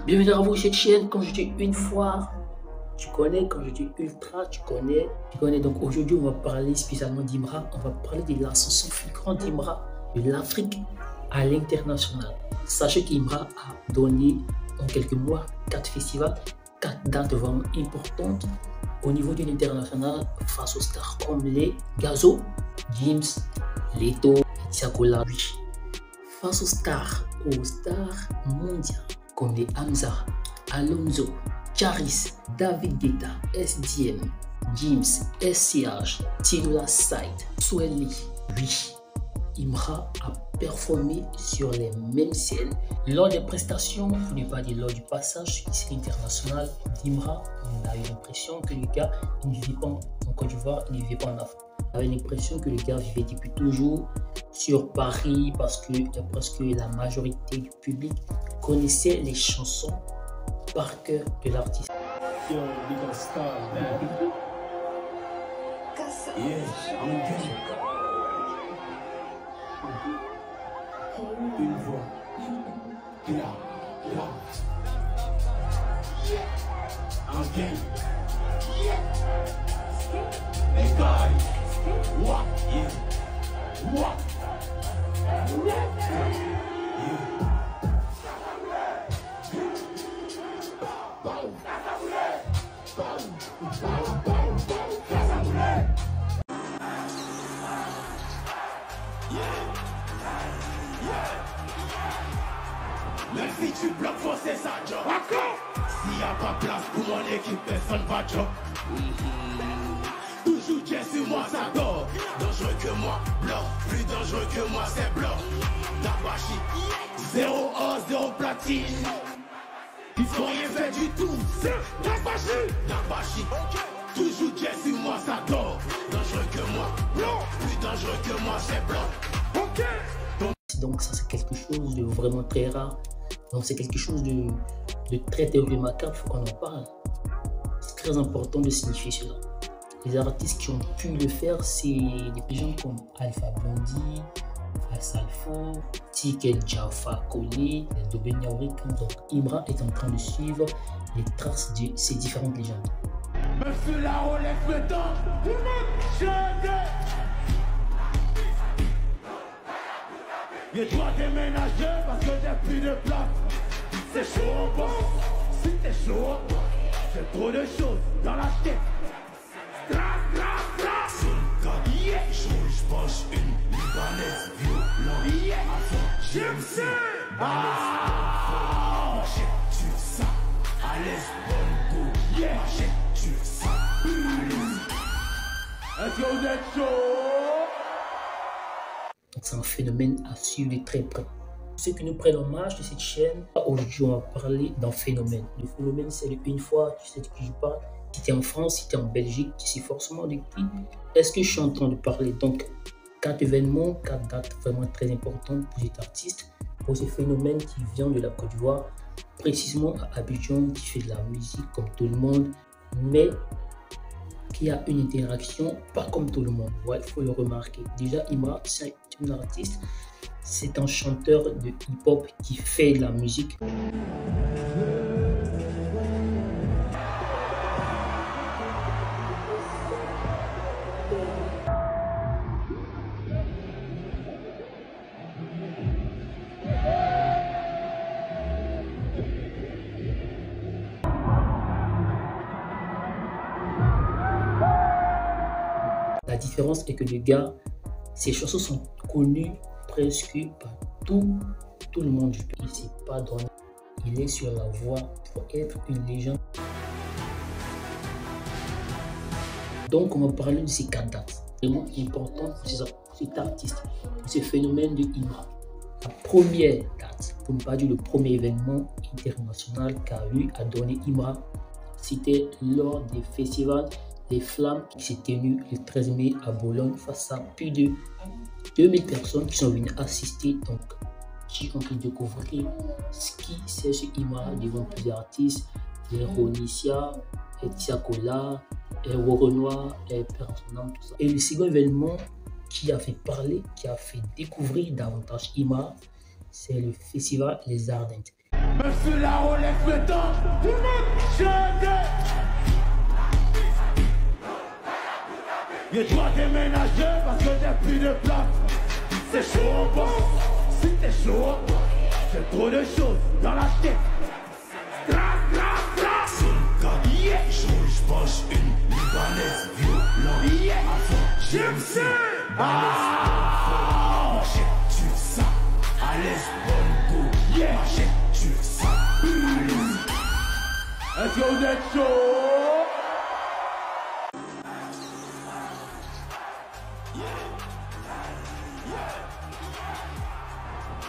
Bienvenue à vous cette chaîne. Quand je dis une fois, tu connais. Quand je dis ultra, tu connais. Donc aujourd'hui, on va parler spécialement d'Imra. On va parler de l'ascension fulgurante d'Imra de l'Afrique à l'international. Sachez qu'Imra a donné en quelques mois 4 festivals, 4 dates vraiment importantes au niveau de l'international face aux stars comme les Gazo, Gims, Leto et Tiakola. Face aux stars mondiales comme les Hamza, Alonso, Charis, David Guetta, SDM, Gims, SCH, Tidola Side, Swelly. Oui, Imra a performé sur les mêmes scènes. Lors des prestations, pour ne pas dire lors du passage sur l'international d'Imra, on a eu l'impression que le gars ne vivait pas en Côte d'Ivoire, il ne vivait pas en Afrique. On avait l'impression que le gars vivait depuis toujours sur Paris parce que la majorité du public connaissait les chansons par cœur de l'artiste. Yo, big up star, man. Yeah, I'm good. Une voix. Là. Again. Les gars. What? Yeah. What? Même si tu bloques, faut c'est ça, job. S'il n'y a pas place pour mon équipe, personne va job. Toujours Dieu sur moi, ça dort. Dangereux que moi, bloc. Plus dangereux que moi, c'est bloc. Dabashi, 0 or, 0 platine. Ils font rien fait du tout. C'est Dabashi. Toujours Dieu sur moi, ça dort. Dangereux que moi, bloc. Plus dangereux que moi, c'est bloc. Donc ça c'est quelque chose de vraiment très rare. Donc c'est quelque chose de très remarquable, il faut qu'on en parle. C'est très important de signifier cela. Les artistes qui ont pu le faire, c'est des gens comme Alpha Blondy, Asalfo, Ticket Jaffa Koli, Dobenia Orik. Donc Imra est en train de suivre les traces de ces différentes légendes. Monsieur la Rolex le temps, tout le monde je dois déménager parce que j'ai plus de place. C'est chaud en bas, si t'es chaud, c'est trop de choses dans la tête. Yeah. Je pense une libanaise violente. Yeah. J'aime ça. M'achètes-tu ça? À l'aise, bon goût. Yeah. M'achètes-tu ça? À l'aise. Est-ce que vous êtes chaud? Donc c'est un phénomène à suivre de très près. Ceux qui nous prennent en marche de cette chaîne, aujourd'hui on va parler d'un phénomène. Le phénomène c'est une fois, tu sais de qui je parle. Si tu es en France, si tu es en Belgique, tu sais forcément de qui est-ce que je suis en train de parler. Donc 4 événements, 4 dates vraiment très importantes pour cet artiste, pour ce phénomène qui vient de la Côte d'Ivoire, précisément à Abidjan, qui fait de la musique comme tout le monde, mais qui a une interaction pas comme tout le monde. Ouais, il faut le remarquer. Déjà, Imra, c'est un artiste, c'est un chanteur de hip-hop qui fait de la musique. La différence est que le gars, ses chansons sont connues presque par tout le monde. Il ne s'est pas donné. Il est sur la voie pour être une légende. Donc, on va parler de ces 4 dates. Vraiment important pour cet artiste, pour ce phénomène de Imra. La première date, pour ne pas dire le premier événement international qu'a eu à donner Imra, c'était lors des festivals des Flammes qui s'est tenu le 13 mai à Bologne face à plus de 2000 personnes qui sont venues assister. Donc, qui ont pu découvrir ce qui c'est ce Imra devant plusieurs artistes, les Ronicia, et Tiakola, et Renoir, et Personnam, tout ça. Et le second événement qui a fait parler, qui a fait découvrir davantage Imra, c'est le festival Les Ardentes. Même sur la Rolex maintenant, tout le monde chante. Et toi déménager parce que t'as plus de place. C'est chaud en bas, si t'es chaud en bas. J'ai trop de choses dans la tête. Yeah. Je penche une libanaise violente. Yeah. GMC. Machette, tu ça. À l'aise, bonne go. Yeah. Machette, tu ça. Est-ce que vous êtes chaud?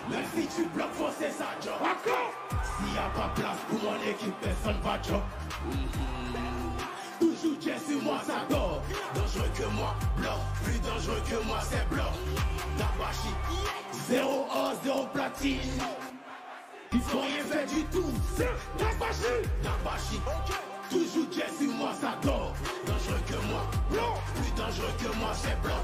Même si tu bloques, faut c'est ça, job. S'il n'y a pas place pour mon équipe, personne va job. Toujours Dieu sur moi, ça dort. Dangereux que moi, blanc. Plus dangereux que moi, c'est blanc. Tabachi, 0 or, 0 platine. Ils font rien fait du tout. Tabachi, toujours Dieu sur moi, ça dort. Dangereux que moi, blanc. Plus dangereux que moi, c'est blanc.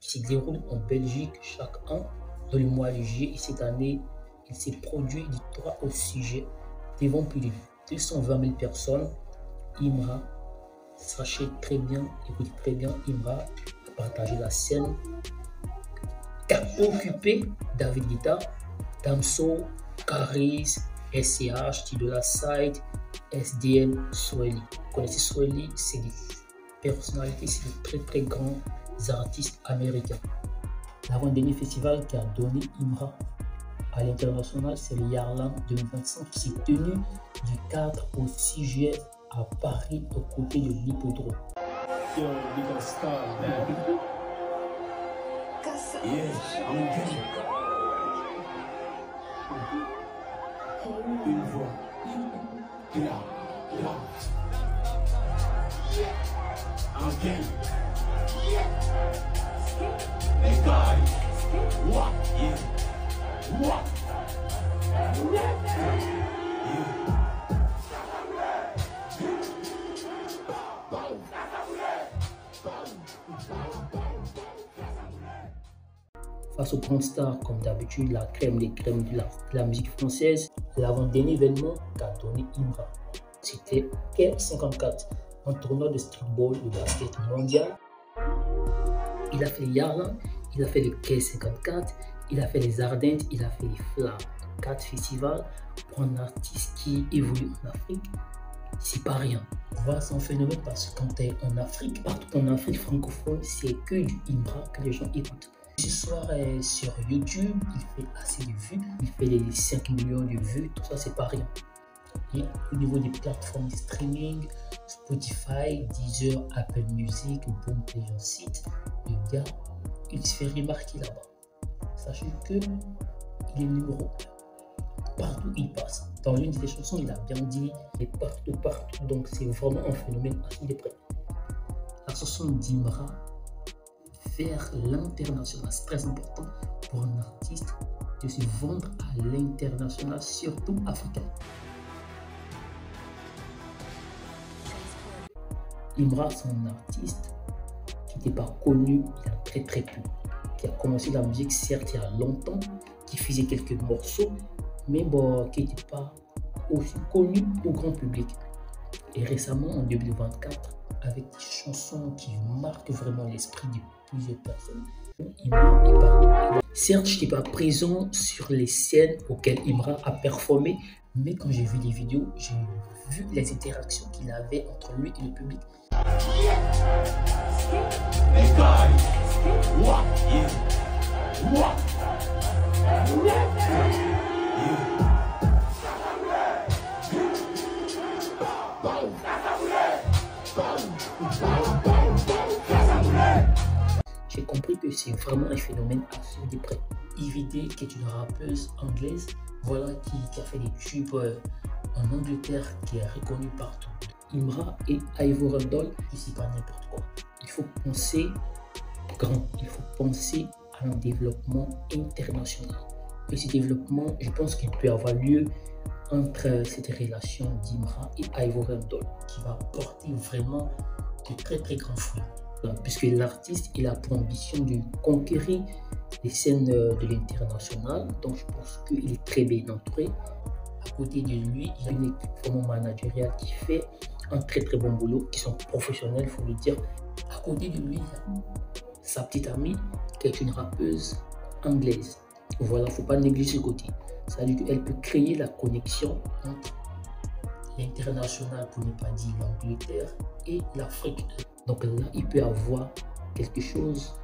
Qui se déroule en Belgique chaque an dans le mois de juillet. Et cette année, il s'est produit du 3 au 6 juillet devant plus de 220 000 personnes. Imra, sachez très bien, écoutez très bien, Imra a partagé la scène qu'a occupé David Guetta, Damso, Caris, SCH, Tidola Side, SDM, Swelly. Vous connaissez Swelly, c'est des personnalités, c'est de très très grands artistes américains. L'avant-dernier festival qui a donné Imra à l'international, c'est le Yarland 2025 qui s'est tenu du 4 au 6 juillet à Paris, aux côtés de l'hippodrome. Yo, big star, man. Yeah, I'm good. Une voix. Là. I'm game. Les gars. What? Yeah. What? Face aux grandes stars, comme d'habitude, la crème des crèmes de la musique française, l'avant-dernier événement qu'a donné Imra, c'était Caire 54, un tournoi de streetball de basket mondial. Il a fait les Yarland, il a fait les Caire 54, il a fait les Ardentes, il a fait les Flammes. 4 festivals pour un artiste qui évolue en Afrique, c'est pas rien. Voilà, c'est un phénomène parce que quand tu es en Afrique, partout en Afrique francophone, c'est que du Imra que les gens écoutent. Ce soir sur YouTube, il fait assez de vues, il fait les 5 millions de vues, tout ça c'est pas rien. Et au niveau des plateformes de streaming, Spotify, Deezer, Apple Music, Boomplay, site, le gars, il se fait remarquer là-bas. Sachez que il est numéro 1. Partout il passe. Dans l'une de ses chansons, il a bien dit, il est partout. Donc c'est vraiment un phénomène assez de près. La chanson d'Imra vers l'international, c'est très important pour un artiste de se vendre à l'international, surtout africain. Imra, c'est un artiste qui n'était pas connu il y a très peu, qui a commencé la musique certes il y a longtemps, qui faisait quelques morceaux, mais bon, qui n'était pas aussi connu au grand public. Et récemment, en 2024, avec des chansons qui marquent vraiment l'esprit de plusieurs personnes, Imra est partout. Certes, je n'étais pas présent sur les scènes auxquelles Imra a performé, mais quand j'ai vu les vidéos, j'ai vu les interactions qu'il avait entre lui et le public. J'ai compris que c'est vraiment un phénomène à suivre de près. Yvidé, qui est une rappeuse anglaise, voilà, qui a fait des tubes en Angleterre, qui est reconnue partout. Imra et Ivo Randall, c'est pas n'importe quoi. Il faut penser grand, il faut penser à un développement international. Et ce développement, je pense qu'il peut avoir lieu entre cette relation d'Imra et Ivo Randall, qui va porter vraiment de très grands fruits. Puisque l'artiste, il a pour ambition de conquérir les scènes de l'international. Donc je pense qu'il est très bien entouré. À côté de lui, il y a une équipe vraiment managériale qui fait un très bon boulot, qui sont professionnels, il faut le dire. À côté de lui, il y a sa petite amie qui est une rappeuse anglaise. Voilà, il ne faut pas négliger ce côté. Ça veut dire qu'elle peut créer la connexion entre l'international, pour ne pas dire l'Angleterre, et l'Afrique. Donc là, il peut avoir quelque chose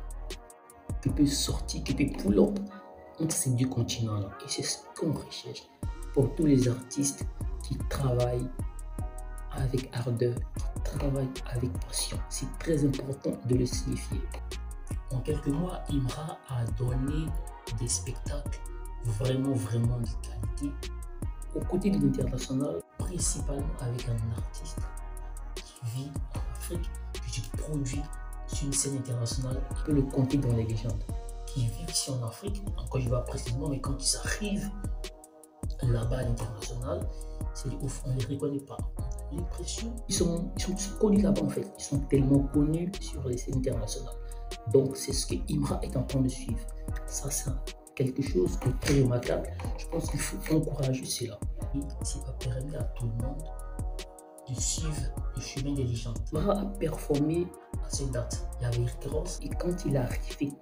qui peut sortir, qui peut pull up entre ces deux continents-là. Et c'est ce qu'on recherche pour tous les artistes qui travaillent avec ardeur, qui travaillent avec passion. C'est très important de le signifier. En quelques mois, Imra a donné des spectacles vraiment de qualité aux côtés de l'international, principalement avec un artiste qui vit en Afrique, qui se produit sur une scène internationale. On peut le compter dans les légendes qui vivent ici en Afrique, encore je vais précisément, mais quand ils arrivent là-bas à l'international, c'est ouf, on ne les reconnaît pas. L'impression, ils sont tous connus là-bas en fait, ils sont tellement connus sur les scènes internationales. Donc c'est ce que Imra est en train de suivre. Ça c'est quelque chose de très remarquable. Je pense qu'il faut encourager cela. Et c'est pas permis à tout le monde de suivre le chemin des légendes. Imra a performé à cette date. Il y avait Rick Ross et quand il est arrivé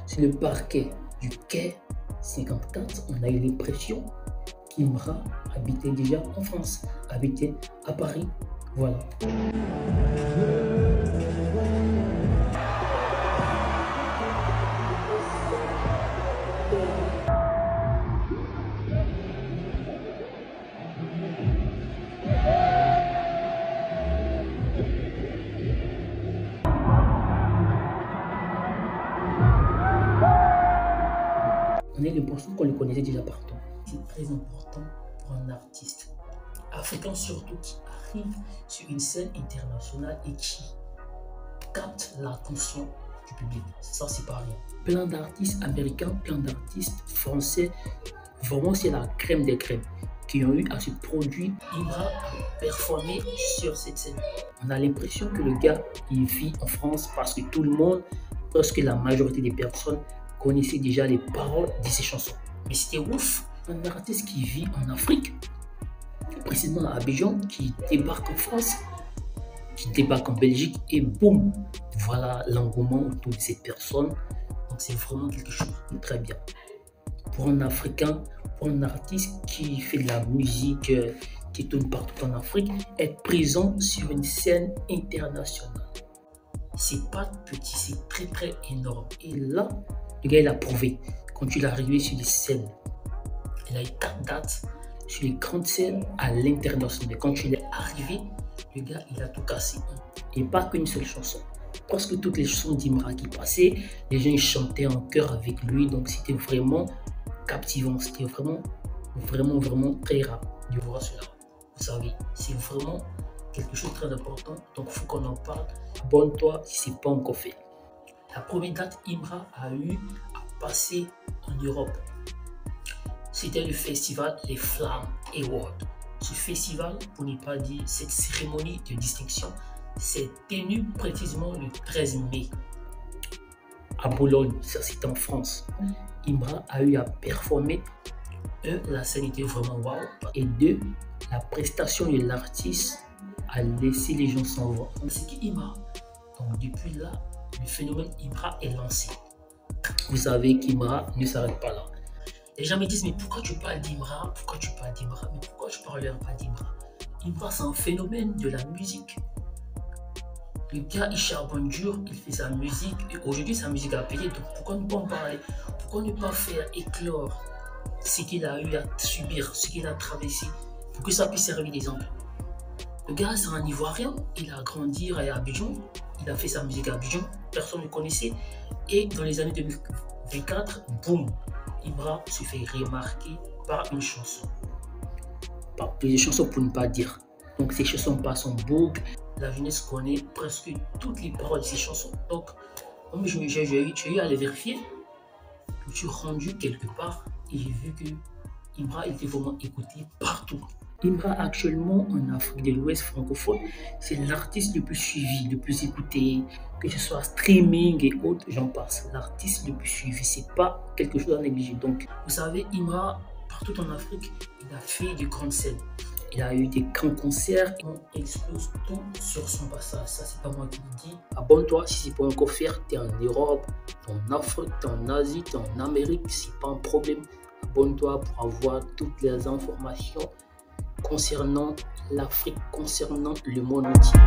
sur le parquet du quai 54, on a eu l'impression qu'Imra habitait déjà en France, habitait à Paris. Voilà. On a l'impression qu'on le connaissait déjà partout. C'est très important pour un artiste africain surtout qui arrive sur une scène internationale et qui capte l'attention du public. Ça, c'est pas rien. Plein d'artistes américains, plein d'artistes français, vraiment c'est la crème des crèmes qui ont eu à se produire. Imra a performé sur cette scène. On a l'impression que le gars, il vit en France parce que tout le monde, presque la majorité des personnes, connaissait déjà les paroles de ses chansons. Mais c'était ouf, un artiste qui vit en Afrique, précisément à Abidjan, qui débarque en France, qui débarque en Belgique et boum, voilà l'engouement autour de cette personne. Donc c'est vraiment quelque chose de très bien. Pour un Africain, pour un artiste qui fait de la musique, qui tourne partout en Afrique, être présent sur une scène internationale, c'est pas petit, c'est très énorme. Et là, le gars, il a prouvé. Quand il est arrivé sur les scènes, il a eu 4 dates sur les grandes scènes à l'international. Quand il est arrivé, le gars, il a tout cassé. Et pas qu'une seule chanson. Presque toutes les chansons d'Imra qui passaient, les gens ils chantaient en chœur avec lui. Donc c'était vraiment captivant. C'était vraiment très rare de voir cela. Vous savez, c'est vraiment quelque chose de très important. Donc il faut qu'on en parle. Abonne-toi si ce n'est pas encore fait. La première date, Imra a eu à passer en Europe. C'était le festival Les Flammes Awards. Ce festival, pour ne pas dire cette cérémonie de distinction, s'est tenue précisément le 13 mai à Bologne, ça c'était en France. Imra a eu à performer. La scène était vraiment wow. Et 2, la prestation de l'artiste a laissé les gens sans voix. C'est qui Imra? Donc depuis là, le phénomène Imra est lancé. Vous savez qu'Imra ne s'arrête pas là. Les gens me disent, mais pourquoi tu parles d'Imra? Pourquoi tu parles d'Imra? Mais pourquoi je parle pas d'Imra? Imra, c'est un phénomène de la musique. Le gars, il charbonne dur, il fait sa musique. Et aujourd'hui, sa musique a payé. Donc pourquoi ne pas en parler? Pourquoi ne pas faire éclore ce qu'il a eu à subir, ce qu'il a traversé, pour que ça puisse servir d'exemple? Le gars, c'est un Ivoirien. Il a grandi à Abidjan. Il a fait sa musique à Abidjan. Personne ne le connaissait. Et dans les années 2024, boum, Imra se fait remarquer par une chanson. Par plusieurs chansons pour ne pas dire. Donc ces chansons passent en boucle. La jeunesse connaît presque toutes les paroles de ces chansons. Donc, j'ai eu à les vérifier. Je me suis rendu quelque part et j'ai vu que Imra était vraiment écouté partout. Imra actuellement en Afrique de l'Ouest francophone, c'est l'artiste le plus suivi, le plus écouté, que ce soit streaming et autres, j'en passe. L'artiste le plus suivi, c'est pas quelque chose à négliger. Donc, vous savez, Imra, partout en Afrique, il a fait des grandes scènes. Il a eu des grands concerts, on explose tout sur son passage. Ça, c'est pas moi qui le dis. Abonne-toi si c'est pas encore faire. Tu es en Europe, tu es en Afrique, tu es en Asie, tu es en Amérique, c'est pas un problème. Abonne-toi pour avoir toutes les informations concernant l'Afrique, concernant le monde entier.